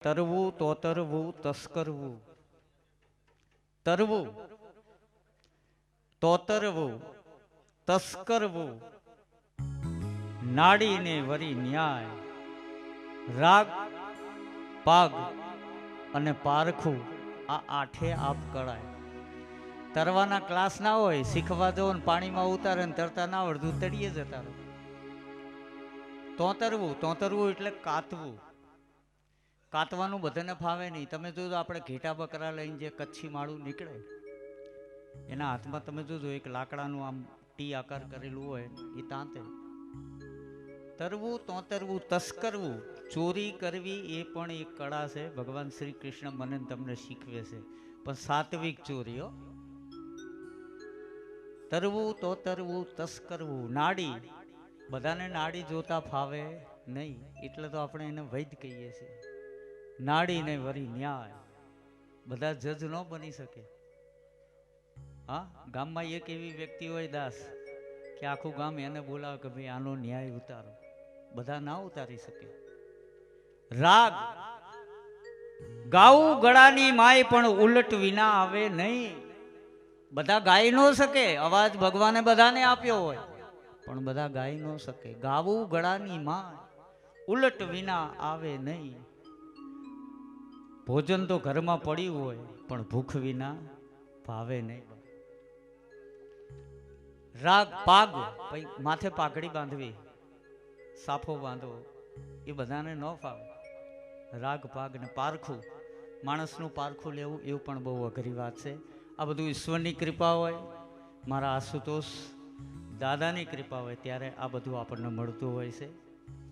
તરવું તોતરવું તસ્કરવું, તરવું તોતરવું તસ્કરવું, નાડીને વરી ન્યાય, રાગ પાગ અને પારખું, આ આઠે આપ કળાય. તરવાના ક્લાસ ના હોય, શીખવા દો ને પાણીમાં ઉતારે ને તરતા ના આવડતું તળીએ જતા રહો. તોતરવું, તોતરવું એટલે કાતવું. કાતવાનું બધાને ફાવે નહીં. તમે જોજો આપણે ઘેટા બકરા લઈને જે કચ્છી માળું નીકળે, એના હાથમાં તમે જોજો એક લાકડાનું આમ ટી આકાર કરેલું હોય, એ તાંતે. તરવું તોતરવું તસ્કરવું, ચોરી કરવી એ પણ એક કળા છે. ભગવાન શ્રી કૃષ્ણ મને તમને શીખવે છે, પણ સાત્વિક ચોરી હો. તરવું તોતરવું તસ્કરવું, નાડી, બધાને નાડી જોતા ફાવે નહીં, એટલે તો આપણે એને વૈદ કહીએ છીએ. નાડી ને વરી ન્યાય, બધા જજ ન બની શકે. હા, ગામમાં એક એવી વ્યક્તિ હોય દાસ કે આખું ગામ એને બોલાવે કે ભાઈ આનો ન્યાય ઉતારો, બધા ના ઉતારી શકે. રાગ, ગાવું ગળાની માય પણ ઉલટ વિના આવે નહીં. બધા ગાઈ ન શકે, અવાજ ભગવાને બધાને આપ્યો હોય, પણ બધા ગાઈ ન શકે. ગાવું ગળાની માય, ઉલટ વિના આવે નહીં. ભોજન તો ઘરમાં પડ્યું હોય, પણ ભૂખ વિના ભાવે નહીં. રાગ પાગ, માથે પાઘડી બાંધવી, સાફો બાંધવો, એ બધાને ન ફાવે. રાગ પાગ ને પારખું, માણસનું પારખું લેવું, એવું પણ બહુ અઘરી વાત છે. આ બધું ઈશ્વરની કૃપા હોય, મારા આશુતોષ દાદાની કૃપા હોય, ત્યારે આ બધું આપણને મળતું હોય છે.